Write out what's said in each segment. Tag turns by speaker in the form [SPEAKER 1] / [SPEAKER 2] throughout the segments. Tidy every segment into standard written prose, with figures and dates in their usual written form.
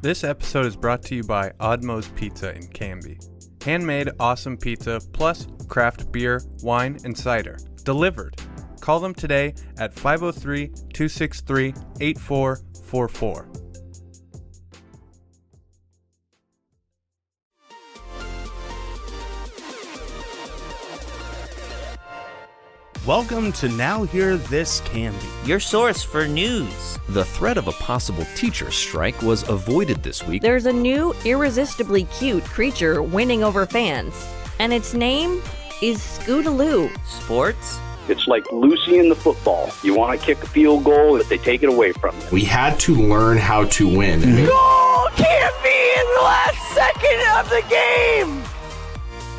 [SPEAKER 1] This episode is brought to you by Oddmo's Pizza in Canby. Handmade awesome pizza plus craft beer, wine, and cider. Delivered. Call them today at 503-263-8444.
[SPEAKER 2] Welcome to Now Hear This Canby,
[SPEAKER 3] your source for news.
[SPEAKER 4] The threat of a possible teacher strike was avoided this week.
[SPEAKER 5] There's a new, irresistibly cute creature winning over fans, and its name is Scootaloo.
[SPEAKER 3] Sports?
[SPEAKER 6] It's like Lucy in the football. You want to kick a field goal, but they take it away from you.
[SPEAKER 7] We had to learn how to win.
[SPEAKER 8] Goal can't be in the last second of the game!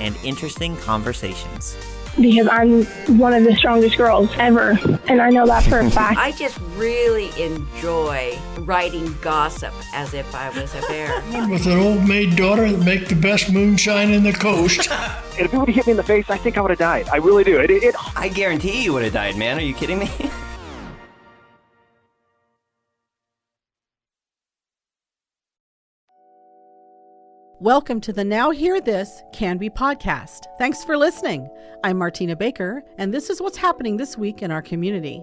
[SPEAKER 3] And interesting conversations.
[SPEAKER 9] Because I'm one of the strongest girls ever, and I know that for a fact.
[SPEAKER 10] I just really enjoy writing gossip as if I was a bear.
[SPEAKER 11] With an old maid daughter that make the best moonshine in the coast.
[SPEAKER 6] And if it would have hit me in the face, I think I would have died. I really do.
[SPEAKER 3] I guarantee you would have died, man. Are you kidding me?
[SPEAKER 12] Welcome to the Now Hear This Canby podcast. Thanks for listening. I'm Martina Baker, and this is what's happening this week in our community.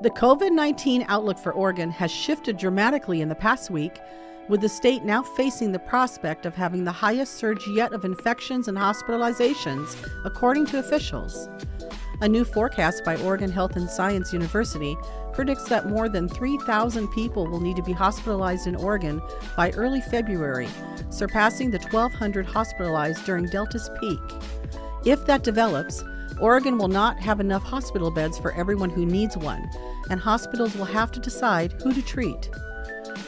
[SPEAKER 12] The COVID-19 outlook for Oregon has shifted dramatically in the past week, with the state now facing the prospect of having the highest surge yet of infections and hospitalizations, according to officials. A new forecast by Oregon Health and Science University predicts that more than 3,000 people will need to be hospitalized in Oregon by early February, surpassing the 1,200 hospitalized during Delta's peak. If that develops, Oregon will not have enough hospital beds for everyone who needs one, and hospitals will have to decide who to treat.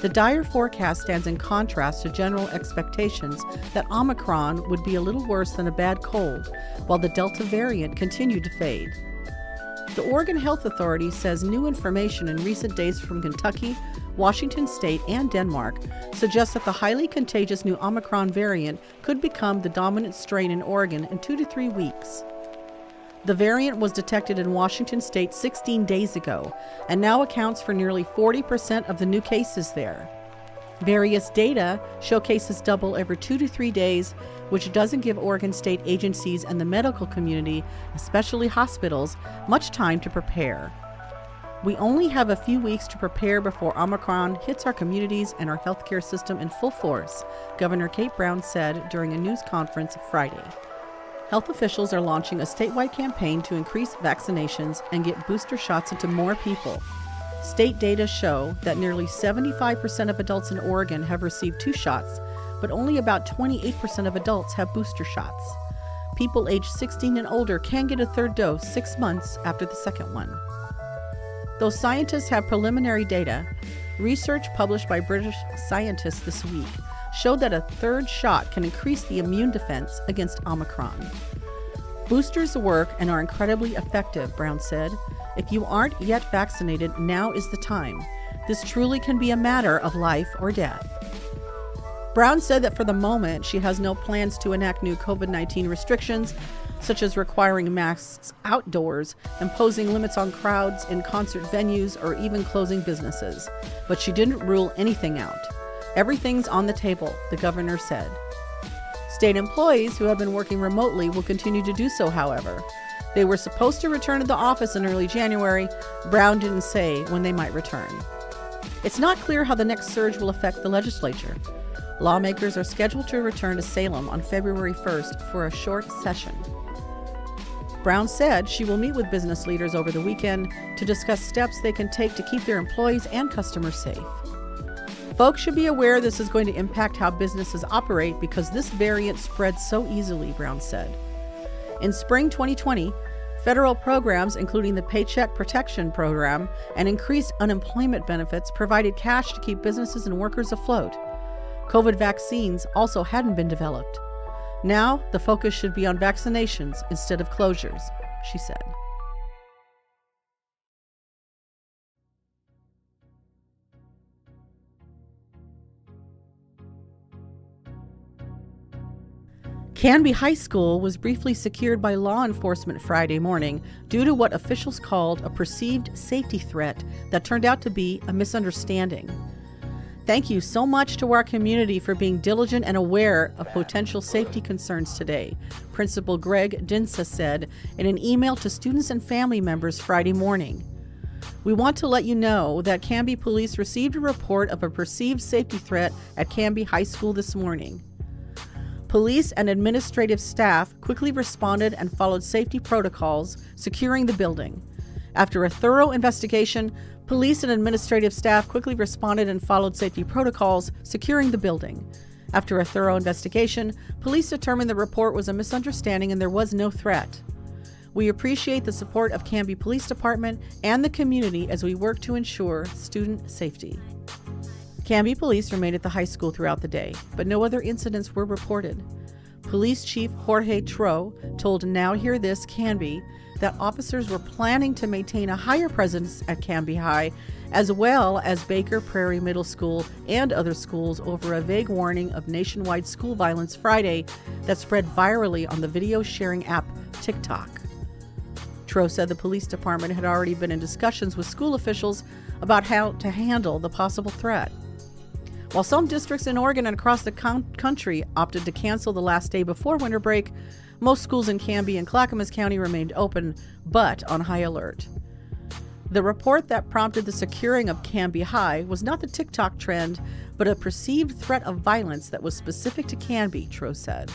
[SPEAKER 12] The dire forecast stands in contrast to general expectations that Omicron would be a little worse than a bad cold, while the Delta variant continued to fade. The Oregon Health Authority says new information in recent days from Kentucky, Washington State, and Denmark suggests that the highly contagious new Omicron variant could become the dominant strain in Oregon in 2 to 3 weeks. The variant was detected in Washington State 16 days ago and now accounts for nearly 40% of the new cases there. Various data show cases double every 2 to 3 days, which doesn't give Oregon state agencies and the medical community, especially hospitals, much time to prepare. We only have a few weeks to prepare before Omicron hits our communities and our healthcare system in full force, Governor Kate Brown said during a news conference Friday. Health officials are launching a statewide campaign to increase vaccinations and get booster shots into more people. State data show that nearly 75% of adults in Oregon have received 2 shots, but only about 28% of adults have booster shots. People aged 16 and older can get a third dose 6 months after the second one. Though scientists have preliminary data, research published by British scientists this week showed that a third shot can increase the immune defense against Omicron. Boosters work and are incredibly effective, Brown said. If you aren't yet vaccinated, now is the time. This truly can be a matter of life or death. Brown said that for the moment, she has no plans to enact new COVID-19 restrictions, such as requiring masks outdoors, imposing limits on crowds in concert venues, or even closing businesses. But she didn't rule anything out. Everything's on the table, the governor said. State employees who have been working remotely will continue to do so, however. They were supposed to return to the office in early January. Brown didn't say when they might return. It's not clear how the next surge will affect the legislature. Lawmakers are scheduled to return to Salem on February 1st for a short session. Brown said she will meet with business leaders over the weekend to discuss steps they can take to keep their employees and customers safe. Folks should be aware this is going to impact how businesses operate because this variant spreads so easily, Brown said. In spring 2020, federal programs, including the Paycheck Protection Program and increased unemployment benefits, provided cash to keep businesses and workers afloat. COVID vaccines also hadn't been developed. Now, the focus should be on vaccinations instead of closures, she said. Canby High School was briefly secured by law enforcement Friday morning due to what officials called a perceived safety threat that turned out to be a misunderstanding. Thank you so much to our community for being diligent and aware of potential safety concerns today, Principal Greg Dinsa said in an email to students and family members Friday morning. We want to let you know that Canby police received a report of a perceived safety threat at Canby High School this morning. Police and administrative staff quickly responded and followed safety protocols, securing the building. After a thorough investigation, police and administrative staff quickly responded and followed safety protocols, securing the building. After a thorough investigation, police determined the report was a misunderstanding and there was no threat. We appreciate the support of Canby Police Department and the community as we work to ensure student safety. Canby police remained at the high school throughout the day, but no other incidents were reported. Police Chief Jorge Tro told Now Hear This Canby that officers were planning to maintain a higher presence at Canby High, as well as Baker Prairie Middle School and other schools over a vague warning of nationwide school violence Friday that spread virally on the video sharing app TikTok. Tro said the police department had already been in discussions with school officials about how to handle the possible threat. While some districts in Oregon and across the country opted to cancel the last day before winter break, most schools in Canby and Clackamas County remained open, but on high alert. The report that prompted the securing of Canby High was not the TikTok trend, but a perceived threat of violence that was specific to Canby, Tro said.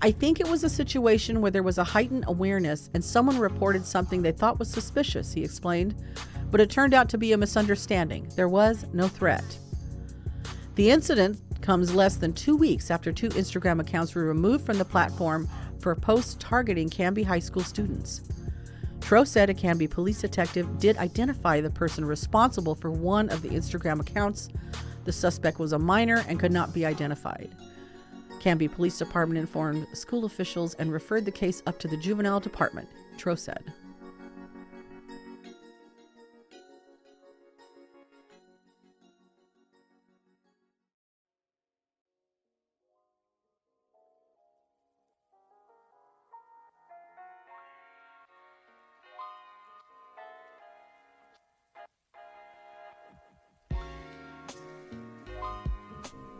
[SPEAKER 12] I think it was a situation where there was a heightened awareness and someone reported something they thought was suspicious, he explained, but it turned out to be a misunderstanding. There was no threat. The incident comes less than 2 weeks after 2 Instagram accounts were removed from the platform for posts targeting Canby High School students. Tro said a Canby police detective did identify the person responsible for one of the Instagram accounts. The suspect was a minor and could not be identified. Canby Police Department informed school officials and referred the case up to the juvenile department, Tro said.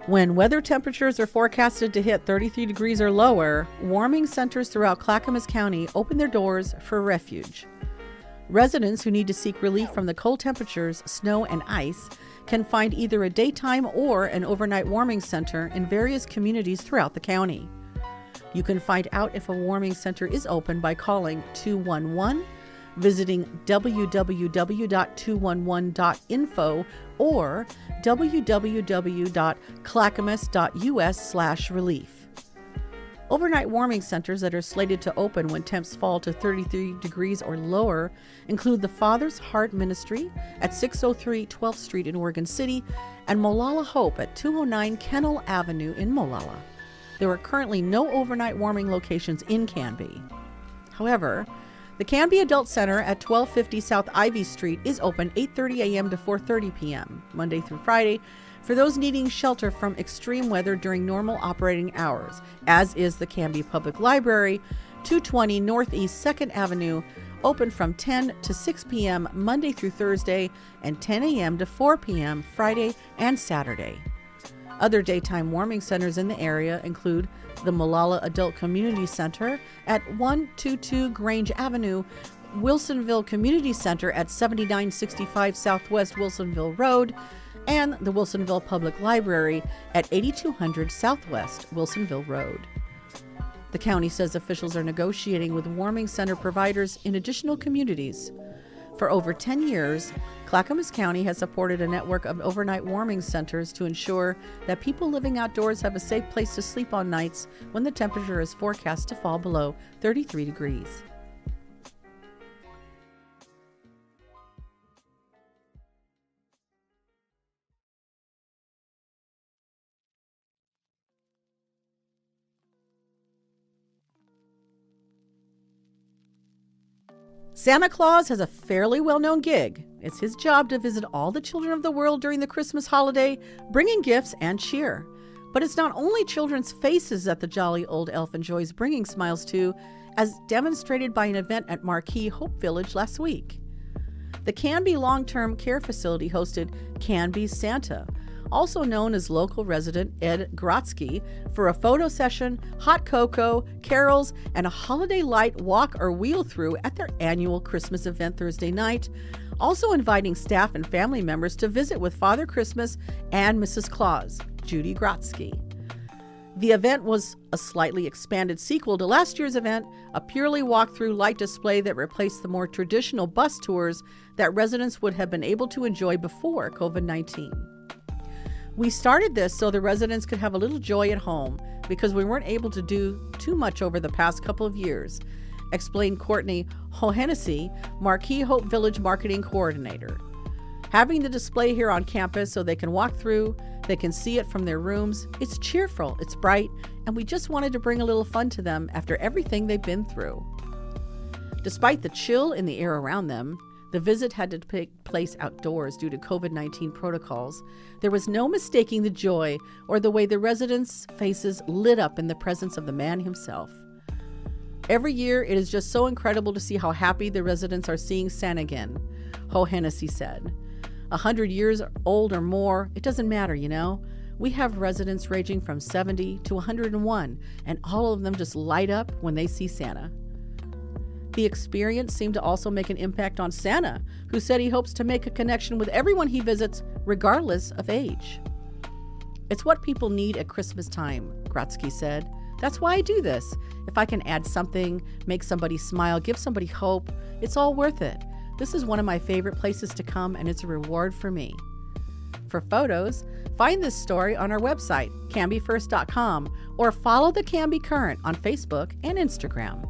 [SPEAKER 12] When weather temperatures are forecasted to hit 33 degrees or lower, warming centers throughout Clackamas County open their doors for refuge. Residents who need to seek relief from the cold temperatures, snow, and ice can find either a daytime or an overnight warming center in various communities throughout the county. You can find out if a warming center is open by calling 211, visiting www.211.info or www.clackamas.us/relief. Overnight warming centers that are slated to open when temps fall to 33 degrees or lower include the Father's Heart Ministry at 603 12th Street in Oregon City and Molalla Hope at 209 Kennel Avenue in Molalla. There are currently no overnight warming locations in Canby. However, the Canby Adult Center at 1250 South Ivy Street is open 8:30 a.m. to 4:30 p.m., Monday through Friday, for those needing shelter from extreme weather during normal operating hours, as is the Canby Public Library, 220 Northeast 2nd Avenue, open from 10 to 6 p.m. Monday through Thursday and 10 a.m. to 4 p.m. Friday and Saturday. Other daytime warming centers in the area include the Molalla Adult Community Center at 122 Grange Avenue, Wilsonville Community Center at 7965 Southwest Wilsonville Road, and the Wilsonville Public Library at 8200 Southwest Wilsonville Road. The county says officials are negotiating with warming center providers in additional communities. For over 10 years, Clackamas County has supported a network of overnight warming centers to ensure that people living outdoors have a safe place to sleep on nights when the temperature is forecast to fall below 33 degrees. Santa Claus has a fairly well-known gig. It's his job to visit all the children of the world during the Christmas holiday, bringing gifts and cheer. But it's not only children's faces that the jolly old elf enjoys bringing smiles to, as demonstrated by an event at Marquee Hope Village last week. The Canby Long-Term Care Facility hosted Canby Santa, also known as local resident Ed Grotsky, for a photo session, hot cocoa, carols, and a holiday light walk or wheel through at their annual Christmas event Thursday night, also inviting staff and family members to visit with Father Christmas and Mrs. Claus, Judy Grotsky. The event was a slightly expanded sequel to last year's event, a purely walk-through light display that replaced the more traditional bus tours that residents would have been able to enjoy before COVID-19. We started this so the residents could have a little joy at home because we weren't able to do too much over the past couple of years, explained Courtney Hohennessy, Marquee Hope Village Marketing Coordinator. Having the display here on campus so they can walk through, they can see it from their rooms, it's cheerful, it's bright, and we just wanted to bring a little fun to them after everything they've been through. Despite the chill in the air around them, the visit had to take place outdoors due to COVID-19 protocols. There was no mistaking the joy or the way the residents' faces lit up in the presence of the man himself. Every year, it is just so incredible to see how happy the residents are seeing Santa again, Hennessy said. 100 years old or more, it doesn't matter, you know. We have residents ranging from 70 to 101, and all of them just light up when they see Santa. The experience seemed to also make an impact on Santa, who said he hopes to make a connection with everyone he visits, regardless of age. It's what people need at Christmas time, Grotsky said. That's why I do this. If I can add something, make somebody smile, give somebody hope, it's all worth it. This is one of my favorite places to come, and it's a reward for me. For photos, find this story on our website, canbyfirst.com, or follow the Canby Current on Facebook and Instagram.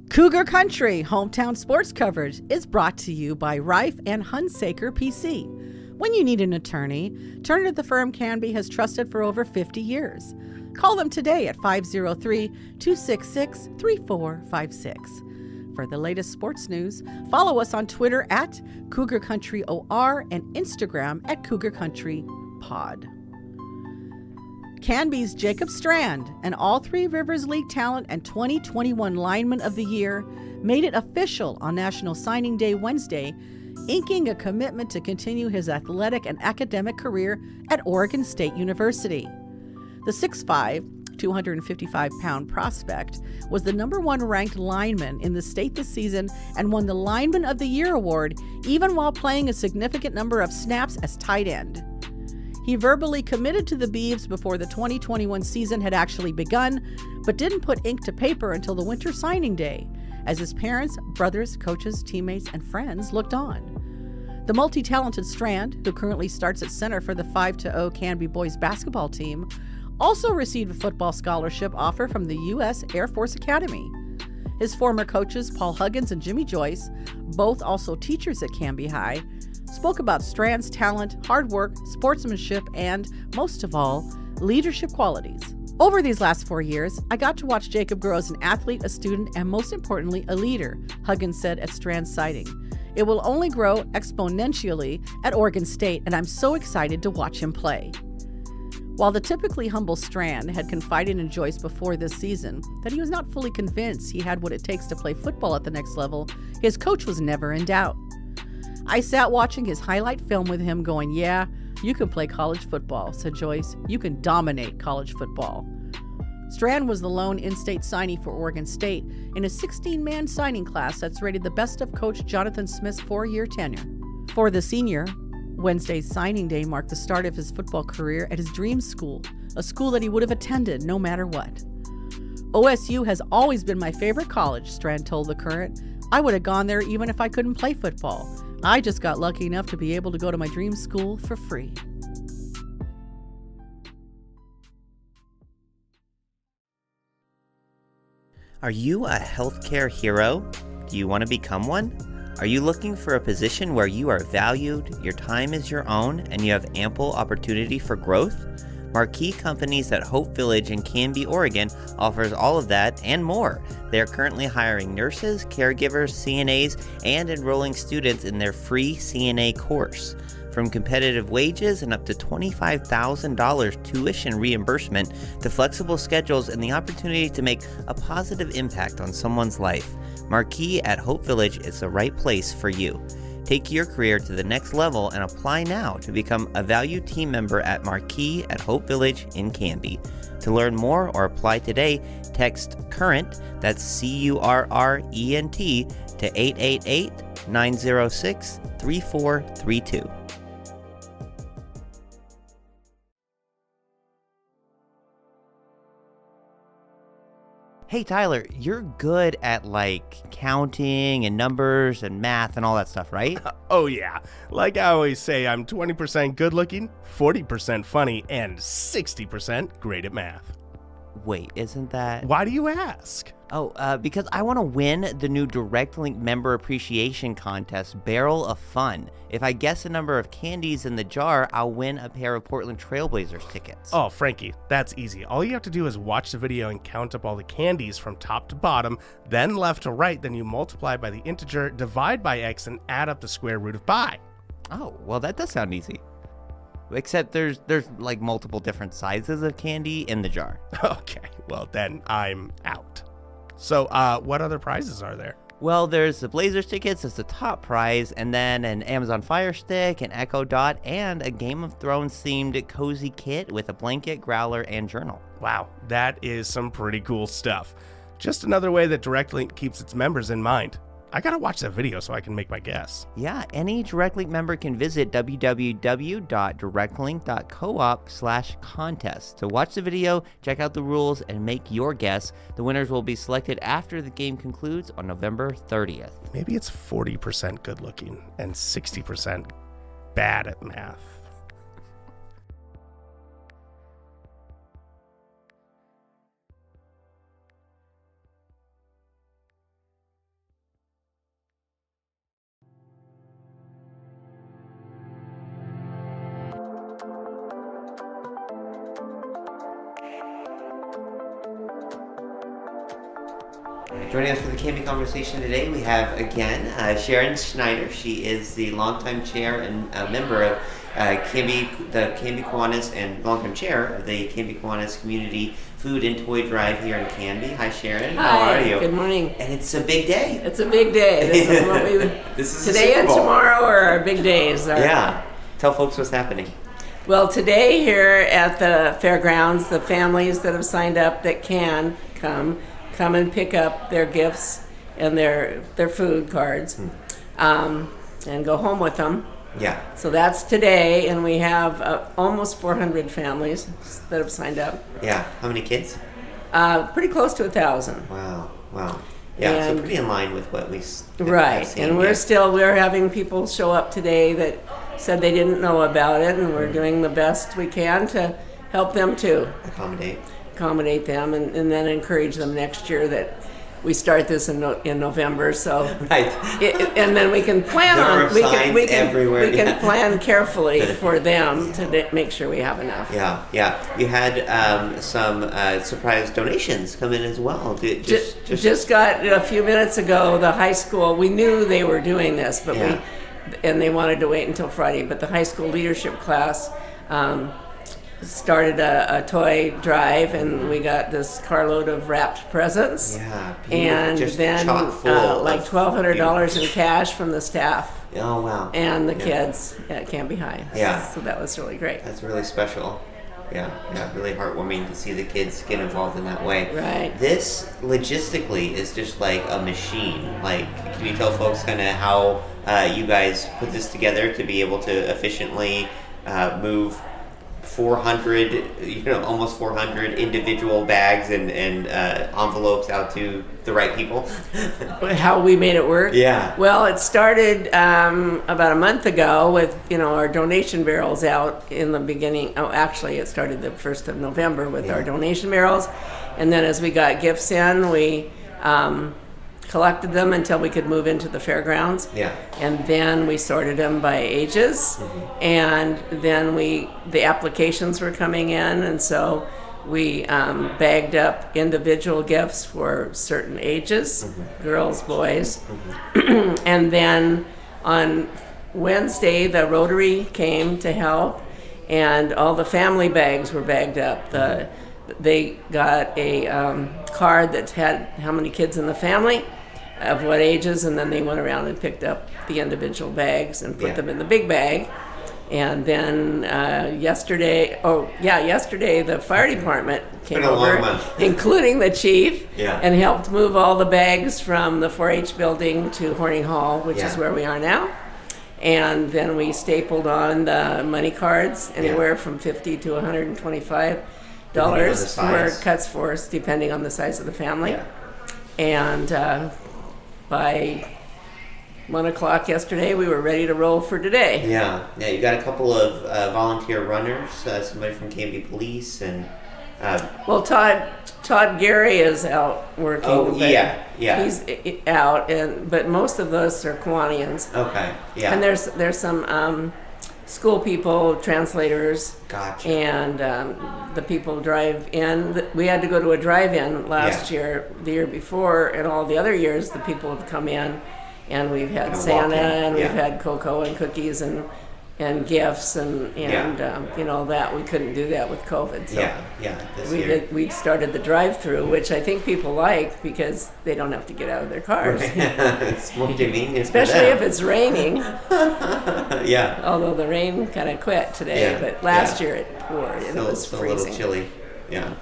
[SPEAKER 12] Cougar Country Hometown Sports Coverage is brought to you by Reif and Hunsaker PC. When you need an attorney, turn to the firm Canby has trusted for over 50 years. Call them today at 503-266-3456. For the latest sports news, follow us on Twitter at Cougar Country OR and Instagram at Cougar Country Pod. Canby's Jacob Strand, an All Three Rivers League talent and 2021 Lineman of the Year, made it official on National Signing Day Wednesday, inking a commitment to continue his athletic and academic career at Oregon State University. The 6'5", 255-pound prospect was the number one ranked lineman in the state this season and won the Lineman of the Year award even while playing a significant number of snaps as tight end. He verbally committed to the Beavs before the 2021 season had actually begun, but didn't put ink to paper until the winter signing day, as his parents, brothers, coaches, teammates, and friends looked on. The multi-talented Strand, who currently starts at center for the 5-0 Canby boys basketball team, also received a football scholarship offer from the U.S. Air Force Academy. His former coaches, Paul Huggins and Jimmy Joyce, both also teachers at Canby High, spoke about Strand's talent, hard work, sportsmanship, and, most of all, leadership qualities. Over these last 4 years, I got to watch Jacob grow as an athlete, a student, and most importantly, a leader, Huggins said at Strand's sighting. It will only grow exponentially at Oregon State, and I'm so excited to watch him play. While the typically humble Strand had confided in Joyce before this season that he was not fully convinced he had what it takes to play football at the next level, his coach was never in doubt. I sat watching his highlight film with him going, "Yeah, you can play college football," said Joyce. "You can dominate college football." Strand was the lone in-state signee for Oregon State in a 16-man signing class that's rated the best of Coach Jonathan Smith's 4-year tenure. For the senior, Wednesday's signing day marked the start of his football career at his dream school, a school that he would have attended no matter what. "OSU has always been my favorite college," Strand told The Current. "I would have gone there even if I couldn't play football. I just got lucky enough to be able to go to my dream school for free."
[SPEAKER 3] Are you a healthcare hero? Do you want to become one? Are you looking for a position where you are valued, your time is your own, and you have ample opportunity for growth? Marquee Companies at Hope Village in Canby, Oregon offers all of that and more. They are currently hiring nurses, caregivers, CNAs, and enrolling students in their free CNA course. From competitive wages and up to $25,000 tuition reimbursement to flexible schedules and the opportunity to make a positive impact on someone's life, Marquee at Hope Village is the right place for you. Take your career to the next level and apply now to become a valued team member at Marquee at Hope Village in Canby. To learn more or apply today, text CURRENT, that's CURRENT, to 888-906-3432. Hey, Tyler, you're good at, counting and numbers and math and all that stuff, right?
[SPEAKER 2] Oh, yeah. Like I always say, I'm 20% good looking, 40% funny, and 60% great at math.
[SPEAKER 3] Wait, isn't that...
[SPEAKER 2] Why do you ask?
[SPEAKER 3] Oh, because I want to win the new Direct Link Member Appreciation Contest, Barrel of Fun. If I guess the number of candies in the jar, I'll win a pair of Portland Trailblazers tickets.
[SPEAKER 2] Oh, Frankie, that's easy. All you have to do is watch the video and count up all the candies from top to bottom, then left to right, then you multiply by the integer, divide by x, and add up the square root of pi.
[SPEAKER 3] Oh, well, that does sound easy. Except there's multiple different sizes of candy in the jar.
[SPEAKER 2] Okay, well then I'm out. So, what other prizes are there?
[SPEAKER 3] Well, there's the Blazers tickets as the top prize, and then an Amazon Fire Stick, an Echo Dot, and a Game of Thrones themed cozy kit with a blanket, growler, and journal.
[SPEAKER 2] Wow, that is some pretty cool stuff. Just another way that Direct Link keeps its members in mind. I gotta watch that video so I can make my guess.
[SPEAKER 3] Yeah, any Direct Link member can visit www.directlink.coop/contest to watch the video, check out the rules, and make your guess. The winners will be selected after the game concludes on November 30th.
[SPEAKER 2] Maybe it's 40% good looking and 60% bad at math.
[SPEAKER 3] Joining us for the Canby Conversation today, we have again Sharon Schneider. She is the longtime chair and member of Canby Kiwanis, and longtime chair of the Canby Kiwanis Community Food and Toy Drive here in Canby. Hi, Sharon.
[SPEAKER 10] Hi.
[SPEAKER 3] How are you?
[SPEAKER 10] Good morning.
[SPEAKER 3] And it's a big day.
[SPEAKER 10] It's a big day. This is what we would.
[SPEAKER 3] This is
[SPEAKER 10] today and tomorrow are our big days.
[SPEAKER 3] Yeah. Tell folks what's happening.
[SPEAKER 10] Well, today here at the fairgrounds, the families that have signed up that can come and pick up their gifts and their food cards and go home with them.
[SPEAKER 3] Yeah.
[SPEAKER 10] So that's today, and we have almost 400 families that have signed up.
[SPEAKER 3] Yeah. How many kids?
[SPEAKER 10] Pretty close to 1,000.
[SPEAKER 3] Wow. Yeah,
[SPEAKER 10] and,
[SPEAKER 3] so pretty in line with what we
[SPEAKER 10] right.
[SPEAKER 3] Seen,
[SPEAKER 10] and we're having people show up today that said they didn't know about it, and we're doing the best we can to help them to accommodate them, and then encourage them next year that we start this in November. So
[SPEAKER 3] right,
[SPEAKER 10] and then we can plan we can plan carefully for them to make sure we have enough.
[SPEAKER 3] Yeah. You had some surprise donations come in as well.
[SPEAKER 10] Just got a few minutes ago. The high school. We knew they were doing this, but they wanted to wait until Friday. But the high school leadership class started a toy drive, and we got this carload of wrapped presents.
[SPEAKER 3] Yeah,
[SPEAKER 10] and then like $1,200 in cash from the staff.
[SPEAKER 3] Oh wow!
[SPEAKER 10] And the kids at Canby High.
[SPEAKER 3] Yeah.
[SPEAKER 10] So that was really great.
[SPEAKER 3] That's really special. Yeah, really heartwarming to see the kids get involved in that way.
[SPEAKER 10] Right.
[SPEAKER 3] This logistically is just like a machine. Like, can you tell folks kind of how you guys put this together to be able to efficiently move 400, almost 400 individual bags and envelopes out to the right people?
[SPEAKER 10] How we made it work?
[SPEAKER 3] Yeah.
[SPEAKER 10] Well, it started about a month ago with, our donation barrels out in the beginning. Oh, actually, it started the 1st of November with our donation barrels. And then as we got gifts in, we collected them until we could move into the fairgrounds.
[SPEAKER 3] Yeah.
[SPEAKER 10] And then we sorted them by ages. Mm-hmm. And then the applications were coming in, and so we bagged up individual gifts for certain ages, girls, boys. And then on Wednesday, the Rotary came to help, and all the family bags were bagged up. They got a card that had how many kids in the family, of what ages, and then they went around and picked up the individual bags and put them in the big bag. And then yesterday, the fire department came over, including the chief, and helped move all the bags from the 4-H building to Horning Hall, which is where we are now. And then we stapled on the money cards, anywhere from $50 to $125 for cuts for us, depending on the size of the family. And by 1 o'clock yesterday, we were ready to roll for today.
[SPEAKER 3] Yeah. You got a couple of volunteer runners, somebody from Canby Police, and
[SPEAKER 10] well, Todd Gary is out working.
[SPEAKER 3] Oh, yeah.
[SPEAKER 10] He's out, but most of us are Kiwanians.
[SPEAKER 3] Okay, yeah.
[SPEAKER 10] And there's some school people, translators.
[SPEAKER 3] Gotcha.
[SPEAKER 10] And the people drive in. We had to go to a drive-in last year, the year before, and all the other years the people have come in, and we've had Santa, and we've had cocoa and cookies and gifts and that we couldn't do that with COVID. So we started the drive-through, which I think people like because they don't have to get out of their cars.
[SPEAKER 3] It's more convenient,
[SPEAKER 10] especially if it's raining.
[SPEAKER 3] Yeah.
[SPEAKER 10] Although the rain kind of quit today, but last year it poured and it was freezing.
[SPEAKER 3] A little chilly. Yeah.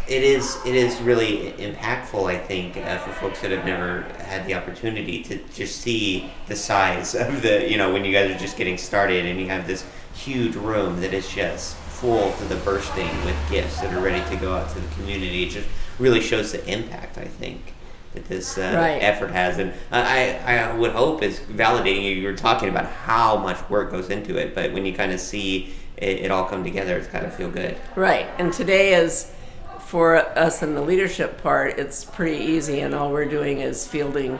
[SPEAKER 3] It is really impactful, I think, for folks that have never had the opportunity to just see the size of when you guys are just getting started and you have this huge room that is just full to the bursting with gifts that are ready to go out to the community. It just really shows the impact, I think, that this effort has. And I would hope is validating. You were talking about how much work goes into it, but when you kind of see it all come together, it's kind of feel good.
[SPEAKER 10] Right. And today is, for us in the leadership part, it's pretty easy, and all we're doing is fielding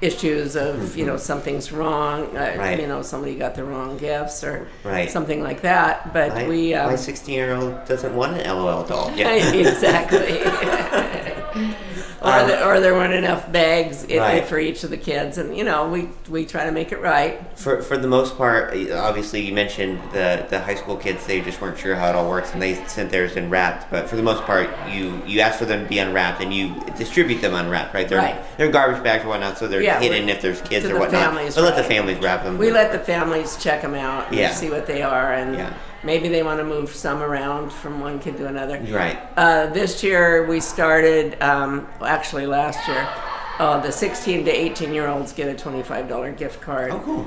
[SPEAKER 10] issues of, something's wrong, somebody got the wrong gifts or something like that. But
[SPEAKER 3] my 16-year-old doesn't want an LOL doll.
[SPEAKER 10] Exactly. Or there weren't enough bags for each of the kids, and we try to make it right.
[SPEAKER 3] For the most part, obviously you mentioned the high school kids, they just weren't sure how it all works and they sent theirs unwrapped, but for the most part you ask for them to be unwrapped and you distribute them unwrapped, right? They're garbage bags or whatnot, so they're hidden if there's kids or whatnot. But let the families wrap them.
[SPEAKER 10] We let the families check them out and see what they are, and maybe they want to move some around from one kid to another.
[SPEAKER 3] Right.
[SPEAKER 10] This year we started, actually last year, the 16 to 18-year-olds get a $25 gift card.
[SPEAKER 3] Oh, cool.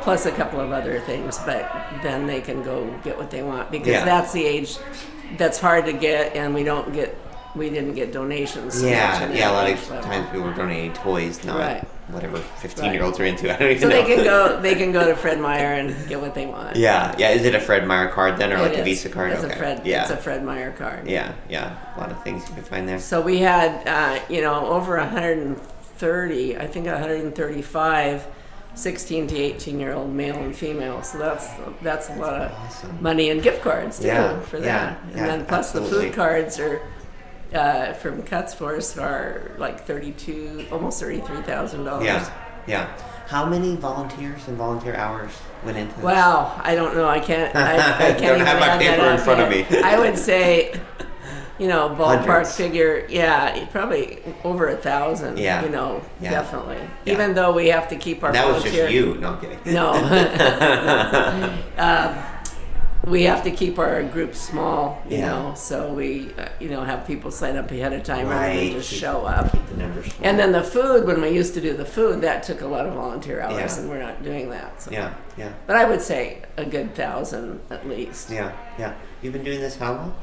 [SPEAKER 10] Plus a couple of other things, but then they can go get what they want, because that's the age that's hard to get, and we didn't get donations.
[SPEAKER 3] A lot of times people are donating toys, not whatever 15-year-olds are into. I don't even
[SPEAKER 10] know. They can go to Fred Meyer and get what they want.
[SPEAKER 3] Yeah. Is it a Fred Meyer card then, or like a Visa card?
[SPEAKER 10] It's a Fred Meyer card.
[SPEAKER 3] Yeah. A lot of things you can find there.
[SPEAKER 10] So we had, over 130, I think 135 16 to 18-year-old male and female. So that's a lot of money in gift cards too for that. And then plus the food cards are from Cuts for us are like almost $33,000.
[SPEAKER 3] Yeah. How many volunteers and volunteer hours went into this?
[SPEAKER 10] Wow, I don't know. I can't
[SPEAKER 3] don't
[SPEAKER 10] even
[SPEAKER 3] have my paper in front of me.
[SPEAKER 10] I would say, ballpark
[SPEAKER 3] Hundreds.
[SPEAKER 10] figure, probably over 1,000. Definitely.
[SPEAKER 3] Yeah.
[SPEAKER 10] Even though we have to keep our volunteer.
[SPEAKER 3] That was just you. No, I'm kidding.
[SPEAKER 10] No. We have to keep our group small, so we, have people sign up ahead of time rather than just show up.
[SPEAKER 3] Keep the numbers small.
[SPEAKER 10] And then the food, when we used to do the food, that took a lot of volunteer hours, and we're not doing that. So.
[SPEAKER 3] Yeah.
[SPEAKER 10] But I would say a good 1,000 at least.
[SPEAKER 3] Yeah. You've been doing this how long?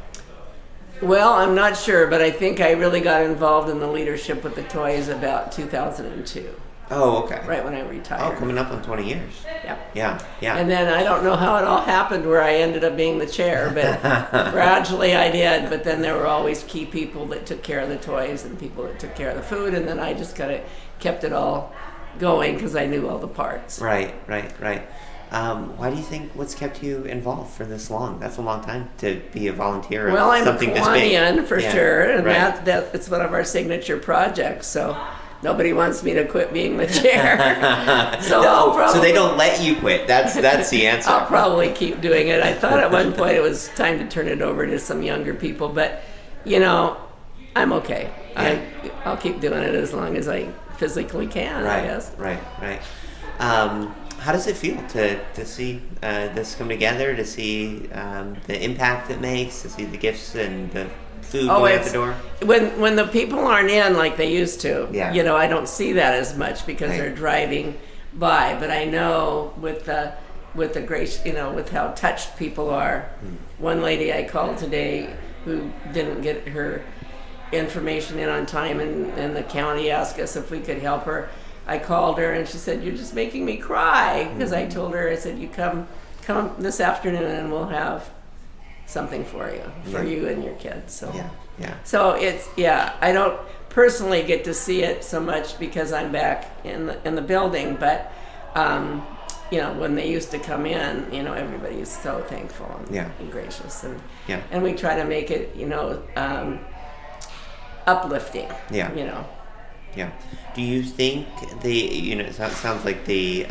[SPEAKER 10] Well, I'm not sure, but I think I really got involved in the leadership with the toys about 2002.
[SPEAKER 3] Oh, okay.
[SPEAKER 10] Right when I retired.
[SPEAKER 3] Oh, coming up on 20 years. Yeah.
[SPEAKER 10] And then I don't know how it all happened where I ended up being the chair, but gradually I did. But then there were always key people that took care of the toys and people that took care of the food, and then I just kind of kept it all going because I knew all the parts.
[SPEAKER 3] Right. Why do you think, what's kept you involved for this long? That's a long time to be a volunteer.
[SPEAKER 10] Well, I'm
[SPEAKER 3] something
[SPEAKER 10] a Kiwanian
[SPEAKER 3] this big.
[SPEAKER 10] for sure, and it's one of our signature projects. So nobody wants me to quit being the chair. So
[SPEAKER 3] they don't let you quit. That's the answer.
[SPEAKER 10] I'll probably keep doing it. I thought at one point it was time to turn it over to some younger people, but I'm okay.
[SPEAKER 3] Yeah.
[SPEAKER 10] I'll keep doing it as long as I physically can, I guess.
[SPEAKER 3] Right. How does it feel to see this come together, to see the impact it makes, to see the gifts and the food going out the door?
[SPEAKER 10] When the people aren't in like they used to,
[SPEAKER 3] yeah.
[SPEAKER 10] I don't see that as much because they're driving by. But I know with the grace, with how touched people are. One lady I called today who didn't get her information in on time, and the county asked us if we could help her. I called her and she said, "You're just making me cry," because I told her, I said, "You come this afternoon and we'll have something for you and your kids." So So it's I don't personally get to see it so much because I'm back in the building, but when they used to come in, everybody's so thankful and gracious, and we try to make it uplifting.
[SPEAKER 3] Yeah. Do you think it sounds like the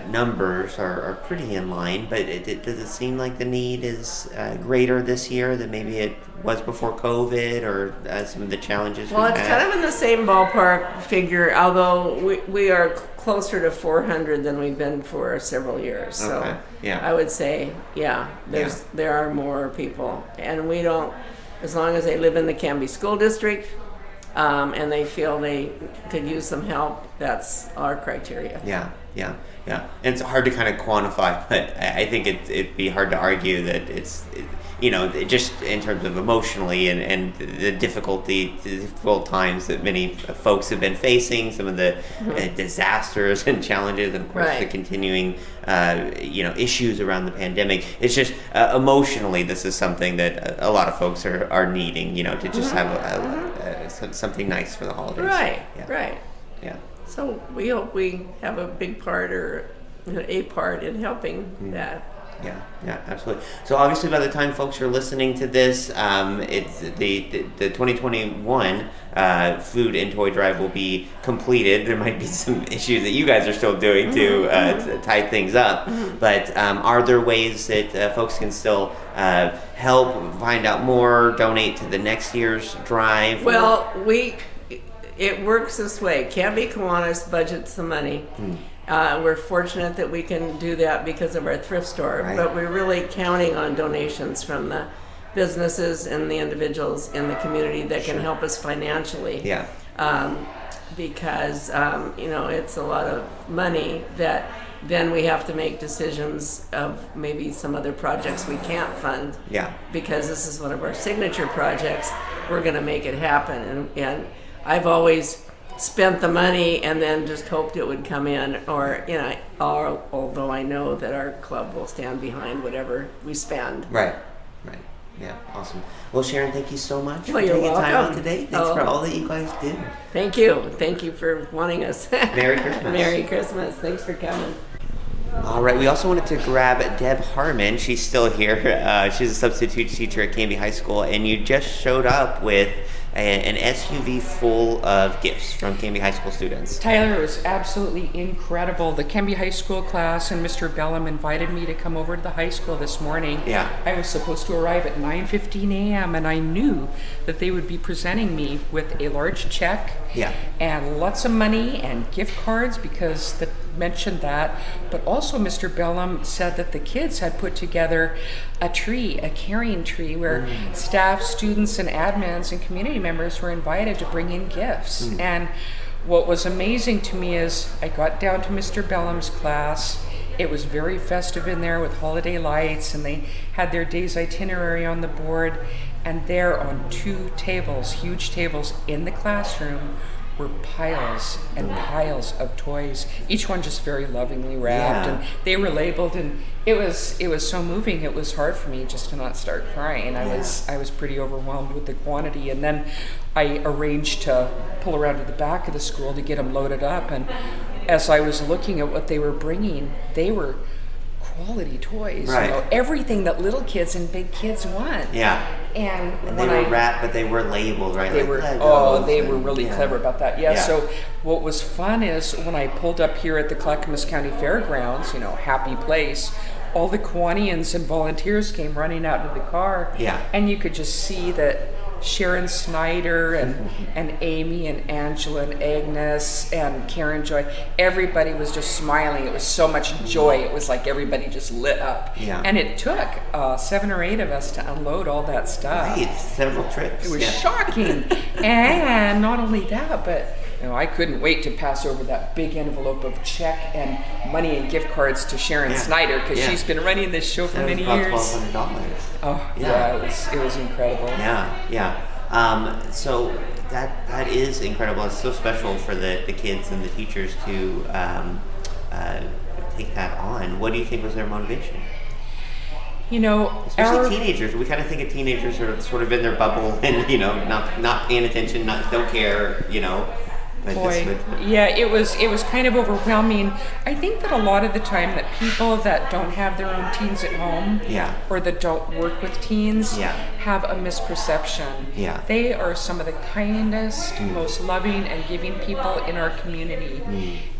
[SPEAKER 3] numbers are pretty in line, but does it seem like the need is greater this year than maybe it was before COVID, or some of the challenges?
[SPEAKER 10] Well, it's kind of in the same ballpark figure, although we are closer to 400 than we've been for several years. So I would say, there are more people, and we don't, as long as they live in the Canby School District, and they feel they could use some help, that's our criteria.
[SPEAKER 3] Yeah. And it's hard to kind of quantify, but I think it'd be hard to argue that it's just in terms of emotionally and the difficult times that many folks have been facing, some of the disasters and challenges, and of course the continuing issues around the pandemic. It's just emotionally, this is something that a lot of folks are needing, to just have something nice for the holidays.
[SPEAKER 10] Right.
[SPEAKER 3] Yeah.
[SPEAKER 10] So we hope we have a big part or a part in helping that.
[SPEAKER 3] Yeah, absolutely. So obviously, by the time folks are listening to this, it's the 2021 food and toy drive will be completed. There might be some issues that you guys are still doing to tie things up, but are there ways that folks can still help, find out more, donate to the next year's drive?
[SPEAKER 10] Well, it works this way. Canby Kiwanis budgets the money. We're fortunate that we can do that because of our thrift store, but we're really counting on donations from the businesses and the individuals in the community that can help us financially. Because it's a lot of money that then we have to make decisions of maybe some other projects we can't fund. Because this is one of our signature projects. We're going to make it happen, and I've always spent the money and then just hoped it would come in, or although I know that our club will stand behind whatever we spend.
[SPEAKER 3] Right. Yeah, awesome. Well, Sharon, thank you so much for
[SPEAKER 10] taking
[SPEAKER 3] time out today. Thanks for all that you guys do.
[SPEAKER 10] Thank you for wanting us.
[SPEAKER 3] Merry Christmas.
[SPEAKER 10] Merry Christmas. Thanks for coming.
[SPEAKER 3] All right, we also wanted to grab Deb Harman. She's still here. She's a substitute teacher at Canby High School, and you just showed up with an SUV full of gifts from Canby High School students.
[SPEAKER 13] Tyler, it was absolutely incredible. The Canby High School class and Mr. Bellum invited me to come over to the high school this morning. I was supposed to arrive at 9:15 a.m. and I knew that they would be presenting me with a large check and lots of money and gift cards because they mentioned that. But also Mr. Bellum said that the kids had put together a carrying tree where staff, students, and admins and community members were invited to bring in gifts. And what was amazing to me is I got down to Mr. Bellum's class. It was very festive in there with holiday lights, and they had their day's itinerary on the board. And there on 2 tables, huge tables in the classroom, were piles and piles of toys, each one just very lovingly wrapped, and they were labeled, and it was so moving. It was hard for me just to not start crying. I was pretty overwhelmed with the quantity, and then I arranged to pull around to the back of the school to get them loaded up, and as I was looking at what they were bringing, they were quality toys.
[SPEAKER 3] Right.
[SPEAKER 13] You know, everything that little kids and big kids want.
[SPEAKER 3] Yeah.
[SPEAKER 13] And
[SPEAKER 3] they were wrapped, but they were labeled, right?
[SPEAKER 13] They
[SPEAKER 3] like
[SPEAKER 13] were. They were really clever about that. Yeah.
[SPEAKER 3] Yeah.
[SPEAKER 13] So what was fun is when I pulled up here at the Clackamas County Fairgrounds, you know, happy place. All the Kiwanians and volunteers came running out to the car.
[SPEAKER 3] Yeah.
[SPEAKER 13] And you could just see that Sharon Schneider and Amy and Angela and Agnes and Karen Joy, everybody was just smiling. It was so much joy. It was like everybody just lit up.
[SPEAKER 3] Yeah.
[SPEAKER 13] And it took 7 or 8 of us to unload all that stuff.
[SPEAKER 3] Right, several trips.
[SPEAKER 13] It was shocking. And not only that, but you know, I couldn't wait to pass over that big envelope of check and money and gift cards to Sharon Schneider because she's been running this show for many years.
[SPEAKER 3] $1,200.
[SPEAKER 13] Oh, yeah, it was incredible.
[SPEAKER 3] Yeah. So that is incredible. It's so special for the kids and the teachers to take that on. What do you think was their motivation?
[SPEAKER 13] You know,
[SPEAKER 3] especially teenagers. We kind of think of teenagers are sort of in their bubble and, you know, not paying attention, don't care, you know.
[SPEAKER 13] Yeah, it was kind of overwhelming. I think that a lot of the time that people that don't have their own teens at home or that don't work with teens have a misperception.
[SPEAKER 3] Yeah.
[SPEAKER 13] They are some of the kindest, most loving and giving people in our community.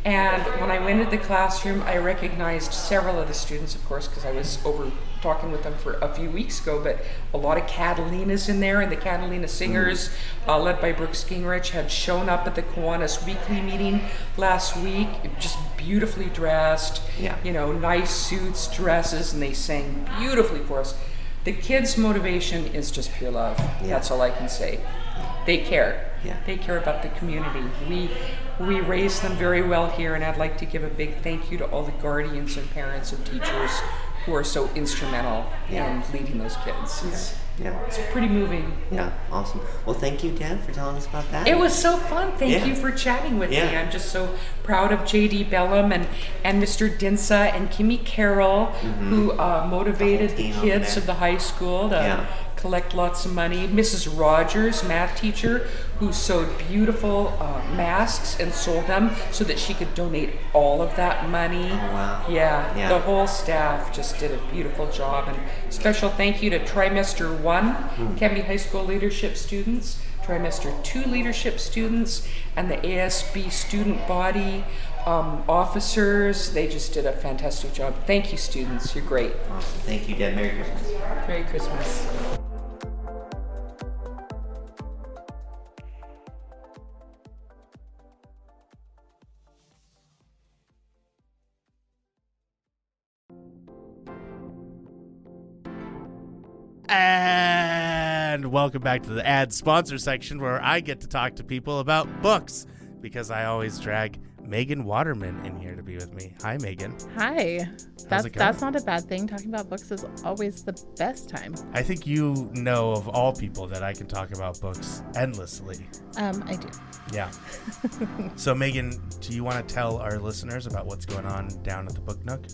[SPEAKER 13] And when I went into the classroom, I recognized several of the students, of course, because I was over talking with them for a few weeks ago, but a lot of Catalinas in there, and the Catalina singers, led by Brooks Gingrich, had shown up at the Kiwanis weekly meeting last week, just beautifully dressed, you know, nice suits, dresses, and they sang beautifully for us. The kids' motivation is just pure love. That's all I can say. They care. They care about the community. We raise them very well here, and I'd like to give a big thank you to all the guardians and parents and teachers who are so instrumental in leading those kids. It's pretty moving.
[SPEAKER 3] Yeah, awesome. Well, thank you, Deb, for telling us about that.
[SPEAKER 13] It was so fun. Thank you for chatting with me. I'm just so proud of J.D. Bellum and Mr. Dinsa and Kimmy Carroll, who motivated the kids of the high school to collect lots of money. Mrs. Rogers, math teacher, who sewed beautiful masks and sold them so that she could donate all of that money.
[SPEAKER 3] Oh, wow.
[SPEAKER 13] Yeah, the whole staff just did a beautiful job. And special thank you to Trimester 1, Canby High School leadership students, Trimester 2 leadership students, and the ASB student body officers. They just did a fantastic job. Thank you, students. You're great.
[SPEAKER 3] Awesome. Thank you, Deb. Merry Christmas.
[SPEAKER 13] Merry Christmas.
[SPEAKER 2] And welcome back to the ad sponsor section where I get to talk to people about books because I always drag Megan Waterman in here to be with me. Hi, Megan.
[SPEAKER 14] Hi. That's not a bad thing. Talking about books is always the best time.
[SPEAKER 2] I think you know of all people that I can talk about books endlessly.
[SPEAKER 14] I do.
[SPEAKER 2] Yeah. So, Megan, do you want to tell our listeners about what's going on down at the Book Nook?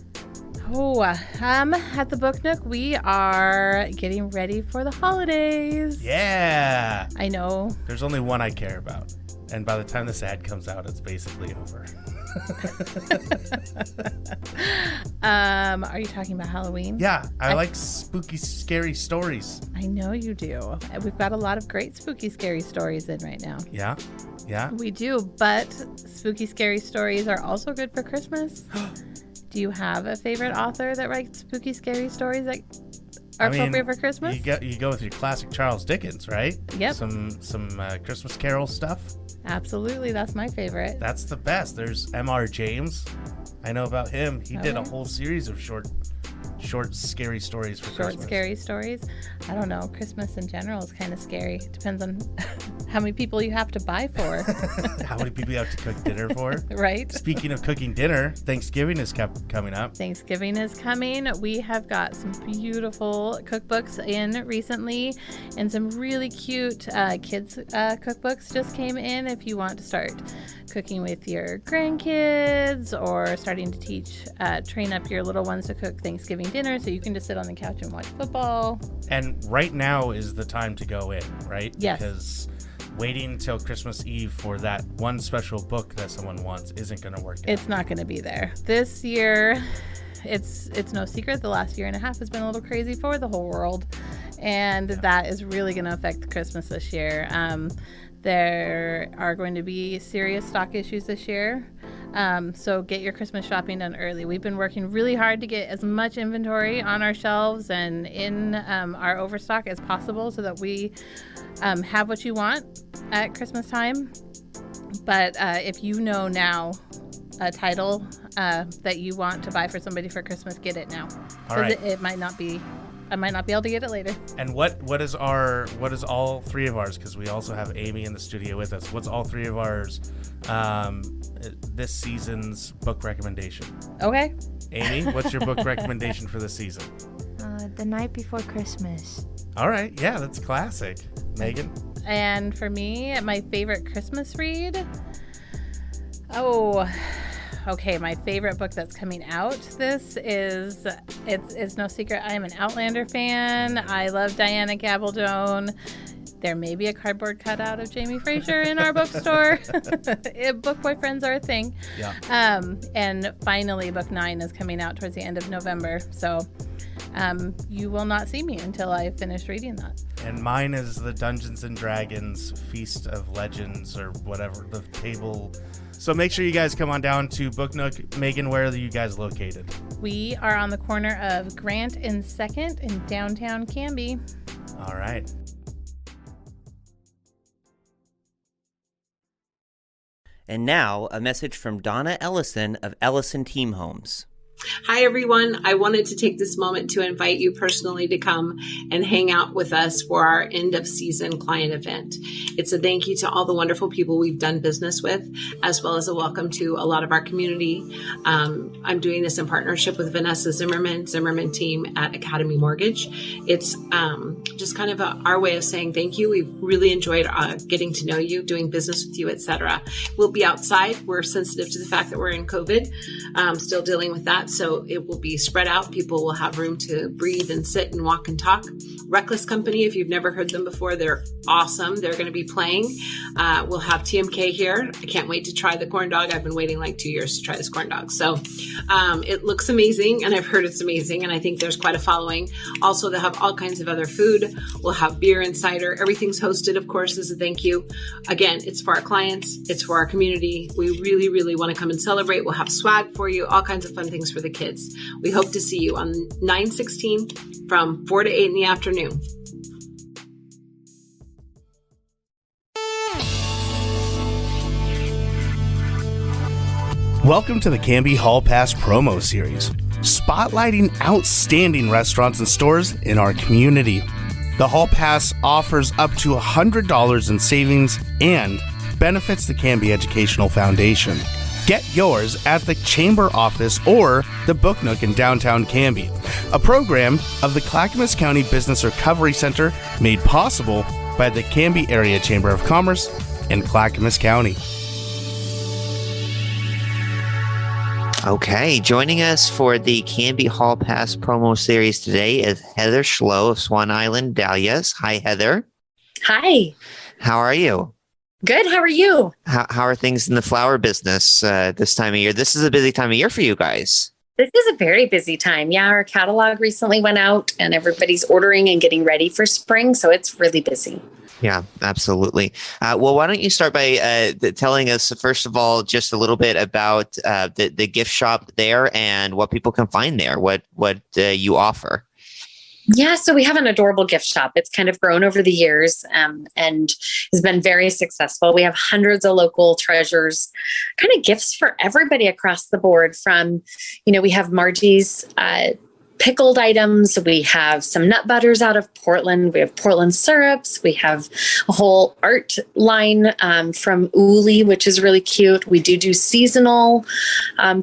[SPEAKER 14] Oh, at the Book Nook, we are getting ready for the holidays.
[SPEAKER 2] Yeah.
[SPEAKER 14] I know.
[SPEAKER 2] There's only one I care about. And by the time this ad comes out, it's basically over.
[SPEAKER 14] Are you talking about Halloween?
[SPEAKER 2] Yeah, I like spooky, scary stories.
[SPEAKER 14] I know you do. We've got a lot of great spooky, scary stories in right now.
[SPEAKER 2] Yeah? Yeah?
[SPEAKER 14] We do, but spooky, scary stories are also good for Christmas. Do you have a favorite author that writes spooky, scary stories that are appropriate for Christmas?
[SPEAKER 2] You go with your classic Charles Dickens, right?
[SPEAKER 14] Yep.
[SPEAKER 2] Some Christmas Carol stuff.
[SPEAKER 14] Absolutely, that's my favorite.
[SPEAKER 3] That's the best. There's M.R. James. I know about him. He did a whole series of short scary stories for Christmas.
[SPEAKER 14] Short scary stories. I don't know. Christmas in general is kind of scary. It depends on how many people you have to buy for.
[SPEAKER 3] How many people you have to cook dinner for.
[SPEAKER 14] Right.
[SPEAKER 3] Speaking of cooking dinner, Thanksgiving is coming up.
[SPEAKER 14] Thanksgiving is coming. We have got some beautiful cookbooks in recently, and some really cute kids cookbooks just came in if you want to start cooking with your grandkids or starting to train up your little ones to cook Thanksgiving dinner so you can just sit on the couch and watch football.
[SPEAKER 3] And right now is the time to go in, right?
[SPEAKER 14] Yes.
[SPEAKER 3] Because waiting until Christmas Eve for that one special book that someone wants isn't going to work out.
[SPEAKER 14] It's not going to be there. This year, it's no secret the last year and a half has been a little crazy for the whole world, and that is really going to affect Christmas this year. There are going to be serious stock issues this year. So get your Christmas shopping done early. We've been working really hard to get as much inventory on our shelves and in our overstock as possible so that we have what you want at Christmas time. But if you know now a title that you want to buy for somebody for Christmas, get it now. Because it might not be... I might not be able to get it later.
[SPEAKER 2] And what is all three of ours? Because we also have Amy in the studio with us. What's all three of ours this season's book recommendation?
[SPEAKER 14] Okay.
[SPEAKER 2] Amy, what's your book recommendation for this season?
[SPEAKER 15] The Night Before Christmas.
[SPEAKER 2] All right. Yeah, that's classic. Megan?
[SPEAKER 14] And for me, my favorite Christmas read? Okay, my favorite book that's coming out it's no secret I am an Outlander fan. I love Diana Gabaldon. There may be a cardboard cutout of Jamie Fraser in our bookstore. Book boyfriends are a thing. Yeah. And finally, book 9 is coming out towards the end of November. So you will not see me until I finish reading that.
[SPEAKER 2] And mine is the Dungeons and Dragons Feast of Legends or whatever, the table. So make sure you guys come on down to Book Nook. Megan, where are you guys located?
[SPEAKER 14] We are on the corner of Grant and 2nd in downtown Canby.
[SPEAKER 2] All right.
[SPEAKER 3] And now, a message from Donna Ellison of Ellison Team Homes.
[SPEAKER 16] Hi, everyone. I wanted to take this moment to invite you personally to come and hang out with us for our end of season client event. It's a thank you to all the wonderful people we've done business with, as well as a welcome to a lot of our community. I'm doing this in partnership with Vanessa Zimmerman team at Academy Mortgage. It's just kind of our way of saying thank you. We've really enjoyed getting to know you, doing business with you, etc. We'll be outside. We're sensitive to the fact that we're in COVID, still dealing with that. So it will be spread out. People will have room to breathe and sit and walk and talk. Reckless Company, if you've never heard them before, they're awesome. They're going to be playing. We'll have TMK here. I can't wait to try the corn dog. I've been waiting like 2 years to try this corn dog. So it looks amazing, and I've heard it's amazing, and I think there's quite a following. Also, they'll have all kinds of other food. We'll have beer and cider. Everything's hosted, of course, as a thank you. Again, it's for our clients. It's for our community. We really, really want to come and celebrate. We'll have swag for you, all kinds of fun things for the kids. We hope to see you on 9/16 from 4 to 8 in the afternoon.
[SPEAKER 2] Welcome to the Canby Hall Pass promo series, spotlighting outstanding restaurants and stores in our community. The Hall Pass offers up to $100 in savings and benefits the Canby Educational Foundation. Get yours at the Chamber Office or the Book Nook in downtown Canby, a program of the Clackamas County Business Recovery Center made possible by the Canby Area Chamber of Commerce in Clackamas County.
[SPEAKER 3] Okay, joining us for the Canby Hall Pass promo series today is Heather Schloe of Swan Island Dahlias. Hi, Heather.
[SPEAKER 17] Hi.
[SPEAKER 3] How are you?
[SPEAKER 17] Good. How are you?
[SPEAKER 3] How are things in the flower business this time of year? This is a busy time of year for you guys.
[SPEAKER 17] This is a very busy time. Yeah, our catalog recently went out and everybody's ordering and getting ready for spring. So it's really busy.
[SPEAKER 3] Yeah, absolutely. Well, why don't you start by telling us, first of all, just a little bit about the gift shop there and what people can find there, what you offer.
[SPEAKER 17] Yeah, so we have an adorable gift shop. It's kind of grown over the years and has been very successful. We have hundreds of local treasures, kind of gifts for everybody across the board from, we have Margie's pickled items. We have some nut butters out of Portland. We have Portland syrups. We have a whole art line from Uli, which is really cute. We do seasonal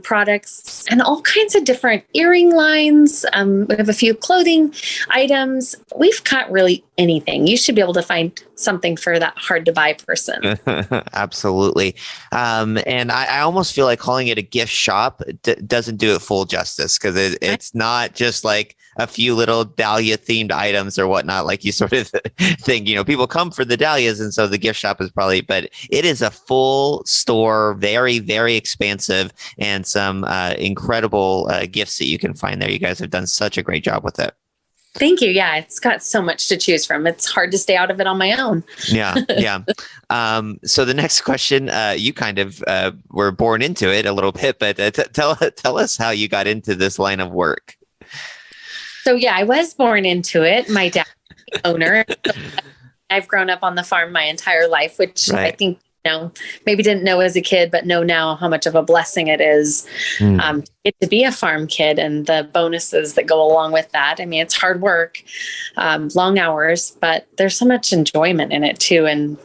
[SPEAKER 17] products and all kinds of different earring lines. We have a few clothing items. We've got really anything. You should be able to find something for that hard to buy person.
[SPEAKER 3] Absolutely. And I almost feel like calling it a gift shop doesn't do it full justice because it's not just like a few little dahlia themed items or whatnot, like you sort of think, people come for the dahlias. And so the gift shop is probably, but it is a full store, very, very expansive, and some incredible gifts that you can find there. You guys have done such a great job with it.
[SPEAKER 17] Thank you. Yeah, it's got so much to choose from. It's hard to stay out of it on my own.
[SPEAKER 3] Yeah. So the next question, you kind of were born into it a little bit, but tell us how you got into this line of work.
[SPEAKER 17] So yeah, I was born into it. My dad is the owner. I've grown up on the farm my entire life, which I think, maybe didn't know as a kid, but know now how much of a blessing it is to get to be a farm kid and the bonuses that go along with that. I mean, it's hard work, long hours, but there's so much enjoyment in it too. And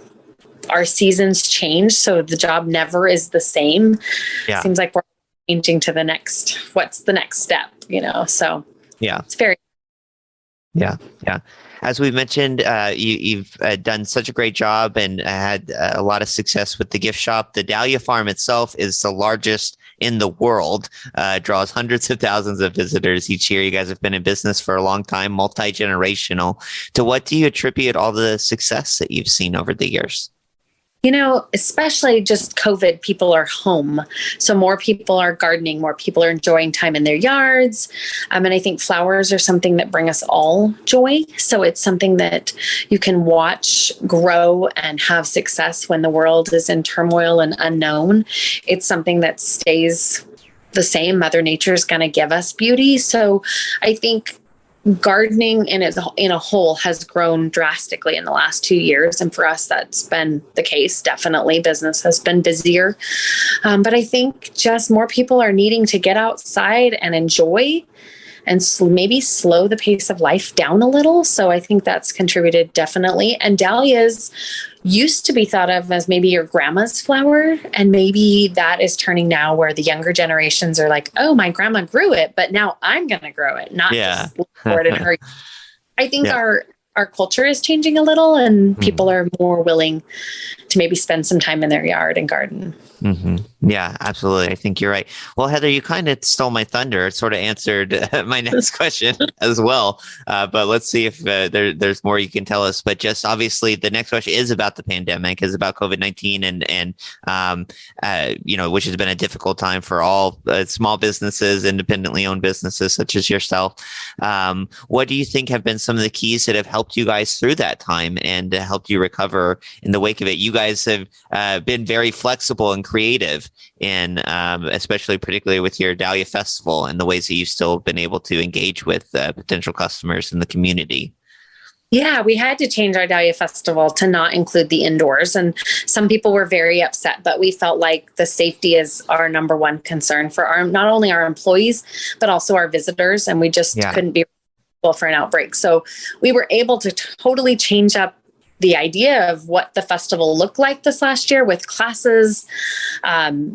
[SPEAKER 17] our seasons change, so the job never is the same.
[SPEAKER 3] Yeah.
[SPEAKER 17] It seems like we're changing to what's the next step, so
[SPEAKER 3] yeah,
[SPEAKER 17] it's very.
[SPEAKER 3] Yeah. As we mentioned, you've done such a great job and had a lot of success with the gift shop. The Dahlia Farm itself is the largest in the world, draws hundreds of thousands of visitors each year. You guys have been in business for a long time, multi-generational. To what do you attribute all the success that you've seen over the years?
[SPEAKER 17] Especially just COVID, people are home. So more people are gardening, more people are enjoying time in their yards. And I think flowers are something that bring us all joy. So it's something that you can watch grow and have success when the world is in turmoil and unknown. It's something that stays the same. Mother Nature is going to give us beauty. So I think gardening in a whole has grown drastically in the last 2 years. And for us, that's been the case. Definitely business has been busier. But I think just more people are needing to get outside and enjoy and maybe slow the pace of life down a little. So I think that's contributed definitely. And dahlias used to be thought of as maybe your grandma's flower. And maybe that is turning now where the younger generations are like, oh, my grandma grew it, but now I'm going to grow it, not just look for it in her. I think our culture is changing a little, and people are more willing to maybe spend some time in their yard and garden.
[SPEAKER 3] Mm-hmm. Yeah, absolutely. I think you're right. Well, Heather, you kind of stole my thunder. It sort of answered my next question as well. But let's see if there's more you can tell us. But just obviously, the next question is about the pandemic, is about COVID-19, and which has been a difficult time for all small businesses, independently owned businesses such as yourself. What do you think have been some of the keys that have helped you guys through that time and helped you recover in the wake of it? You guys have been very flexible and creative, and especially particularly with your Dahlia Festival and the ways that you've still been able to engage with potential customers in the community.
[SPEAKER 17] Yeah, we had to change our Dahlia Festival to not include the indoors. And some people were very upset, but we felt like the safety is our number one concern for not only our employees, but also our visitors. And we just couldn't be responsible for an outbreak. So we were able to totally change up the idea of what the festival looked like this last year, with classes,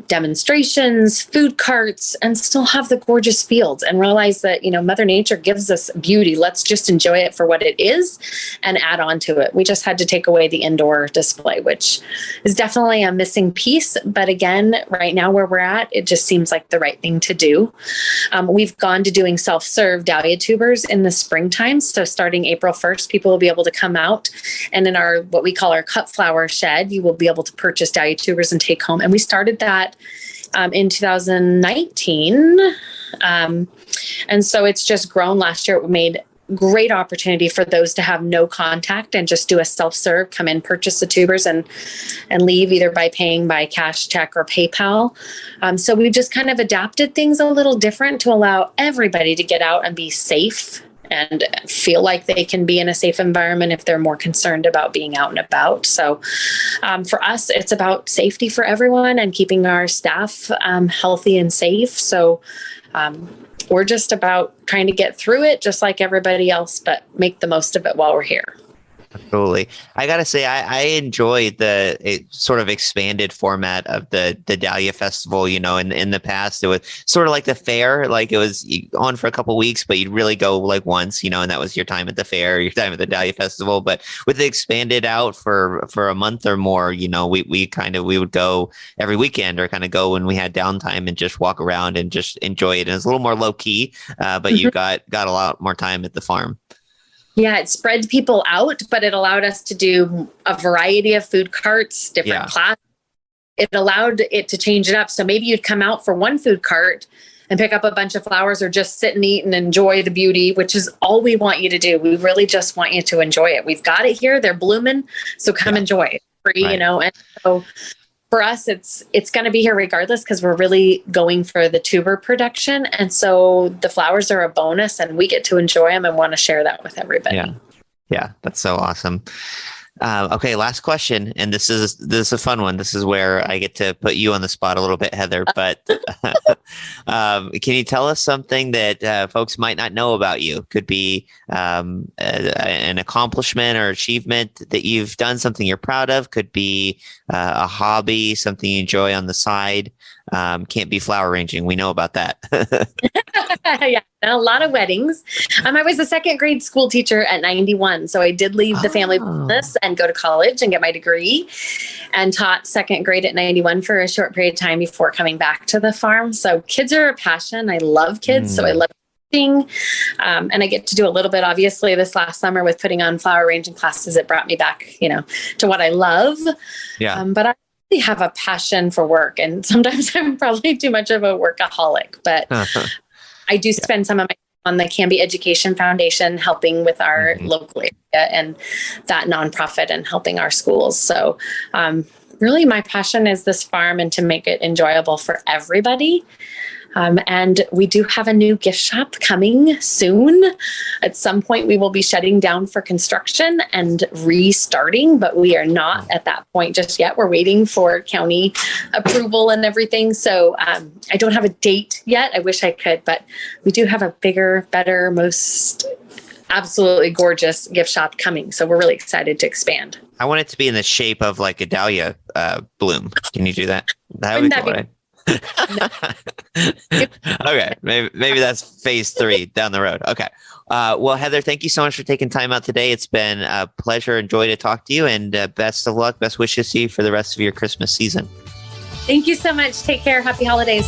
[SPEAKER 17] demonstrations, food carts, and still have the gorgeous fields, and realize that, Mother Nature gives us beauty. Let's just enjoy it for what it is and add on to it. We just had to take away the indoor display, which is definitely a missing piece. But again, right now where we're at, it just seems like the right thing to do. We've gone to doing self-serve dahlia tubers in the springtime. So starting April 1st, people will be able to come out, and in our, what we call our cut flower shed, you will be able to purchase dahlia tubers and take home. And we started that in 2019. And so it's just grown. Last year, it made great opportunity for those to have no contact and just do a self-serve, come in, purchase the tubers and leave, either by paying by cash, check, or PayPal. So we've just kind of adapted things a little different to allow everybody to get out and be safe and feel like they can be in a safe environment if they're more concerned about being out and about. So for us, it's about safety for everyone and keeping our staff healthy and safe. So we're just about trying to get through it just like everybody else, but make the most of it while we're here.
[SPEAKER 3] Absolutely. I gotta say, I enjoy the sort of expanded format of the Dahlia Festival. In the past, it was sort of like the fair, like it was on for a couple weeks, but you'd really go like once, and that was your time at the fair, your time at the Dahlia Festival. But with it expanded out for a month or more, we would go every weekend or kind of go when we had downtime and just walk around and just enjoy it. And it's a little more low key, but you got a lot more time at the farm.
[SPEAKER 17] Yeah, it spread people out, but it allowed us to do a variety of food carts, different classes. It allowed it to change it up. So maybe you'd come out for one food cart and pick up a bunch of flowers or just sit and eat and enjoy the beauty, which is all we want you to do. We really just want you to enjoy it. We've got it here. They're blooming. So come enjoy it. Free,
[SPEAKER 3] right.
[SPEAKER 17] And so for us, it's going to be here regardless because we're really going for the tuber production. And so the flowers are a bonus and we get to enjoy them and want to share that with everybody.
[SPEAKER 3] Yeah, that's so awesome. Okay, last question. And this is a fun one. This is where I get to put you on the spot a little bit, Heather. But can you tell us something that folks might not know about you? Could be an accomplishment or achievement that you've done, something you're proud of. Could be a hobby, something you enjoy on the side. Can't be flower arranging. We know about that.
[SPEAKER 17] Yeah, a lot of weddings. I was a second grade school teacher at 91. So I did leave the family business and go to college and get my degree and taught second grade at 91 for a short period of time before coming back to the farm. So kids are a passion. I love kids. So I love teaching. And I get to do a little bit, obviously, this last summer with putting on flower arranging classes. It brought me back, to what I love. Yeah. But I have a passion for work, and sometimes I'm probably too much of a workaholic, but I do spend some of my time on the Canby Education Foundation, helping with our local area and that nonprofit and helping our schools. So really my passion is this farm and to make it enjoyable for everybody. And we do have a new gift shop coming soon. At some point, we will be shutting down for construction and restarting, but we are not at that point just yet. We're waiting for county approval and everything. So I don't have a date yet. I wish I could, but we do have a bigger, better, most absolutely gorgeous gift shop coming. So we're really excited to expand.
[SPEAKER 3] I want it to be in the shape of like a dahlia bloom. Can you do that? That would be cool, right? Okay, maybe that's phase 3 down the road. Okay. Well, Heather, thank you so much for taking time out today. It's been a pleasure and joy to talk to you, and best of luck, best wishes to you for the rest of your Christmas season.
[SPEAKER 17] Thank you so much. Take care. Happy holidays.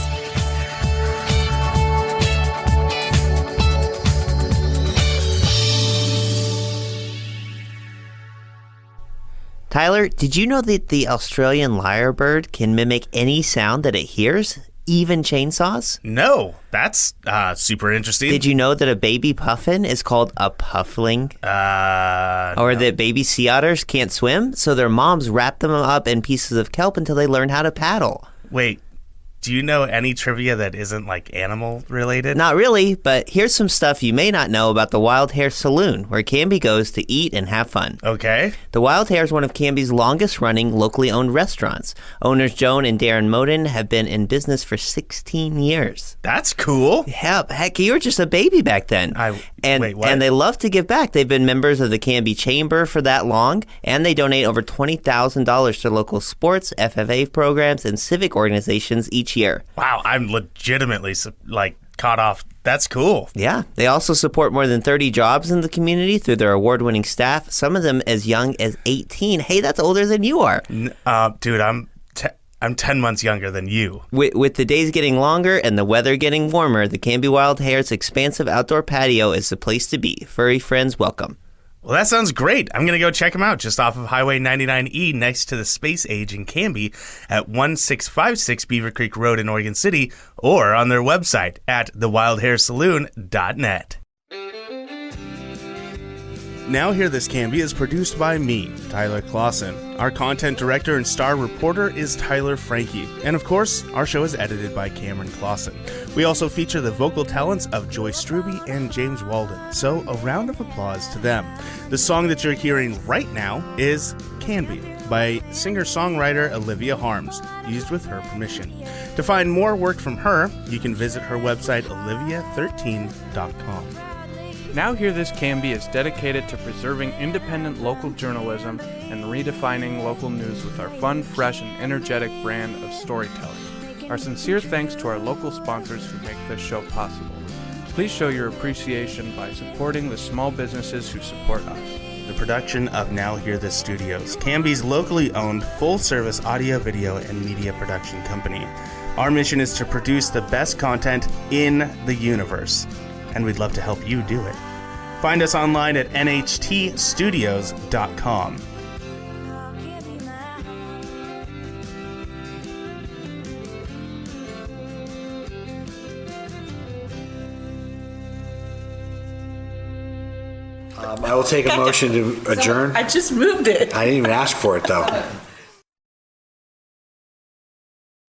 [SPEAKER 3] Tyler, did you know that the Australian lyrebird can mimic any sound that it hears, even chainsaws?
[SPEAKER 2] No, that's super interesting.
[SPEAKER 3] Did you know that a baby puffin is called a puffling? Or that baby sea otters can't swim, so their moms wrap them up in pieces of kelp until they learn how to paddle?
[SPEAKER 2] Wait. Do you know any trivia that isn't like animal related?
[SPEAKER 3] Not really, but here's some stuff you may not know about the Wild Hare Saloon, where Canby goes to eat and have fun.
[SPEAKER 2] Okay.
[SPEAKER 3] The Wild Hare is one of Canby's longest running locally owned restaurants. Owners Joan and Darren Moden have been in business for 16 years.
[SPEAKER 2] That's cool.
[SPEAKER 3] Heck, you were just a baby back then.
[SPEAKER 2] Wait, what?
[SPEAKER 3] And they love to give back. They've been members of the Canby Chamber for that long, and they donate over $20,000 to local sports, FFA programs, and civic organizations each year.
[SPEAKER 2] Wow, I'm legitimately caught off. That's cool.
[SPEAKER 3] Yeah. They also support more than 30 jobs in the community through their award-winning staff, some of them as young as 18. Hey, that's older than you are.
[SPEAKER 2] Dude, I'm 10 months younger than you.
[SPEAKER 3] With the days getting longer and the weather getting warmer, the Canby Wild Hare's expansive outdoor patio is the place to be. Furry friends welcome.
[SPEAKER 2] Well, that sounds great. I'm going to go check them out just off of Highway 99E next to the Space Age in Canby at 1656 Beaver Creek Road in Oregon City, or on their website at thewildharesaloon.net. Now Hear This Canby is produced by me, Tyler Clausen. Our content director and star reporter is Tyler Frankie. And of course, our show is edited by Cameron Clausen. We also feature the vocal talents of Joyce Struby and James Walden. So a round of applause to them. The song that you're hearing right now is Canby by singer-songwriter Olivia Harms, used with her permission. To find more work from her, you can visit her website olivia13.com.
[SPEAKER 1] Now Hear This Canby is dedicated to preserving independent local journalism and redefining local news with our fun, fresh, and energetic brand of storytelling. Our sincere thanks to our local sponsors who make this show possible. Please show your appreciation by supporting the small businesses who support us.
[SPEAKER 2] The production of Now Hear This Studios, Canby's locally owned full-service audio, video, and media production company. Our mission is to produce the best content in the universe, and we'd love to help you do it. Find us online at nhtstudios.com.
[SPEAKER 18] I will take a motion to adjourn.
[SPEAKER 10] I just moved it.
[SPEAKER 18] I didn't even ask for it, though.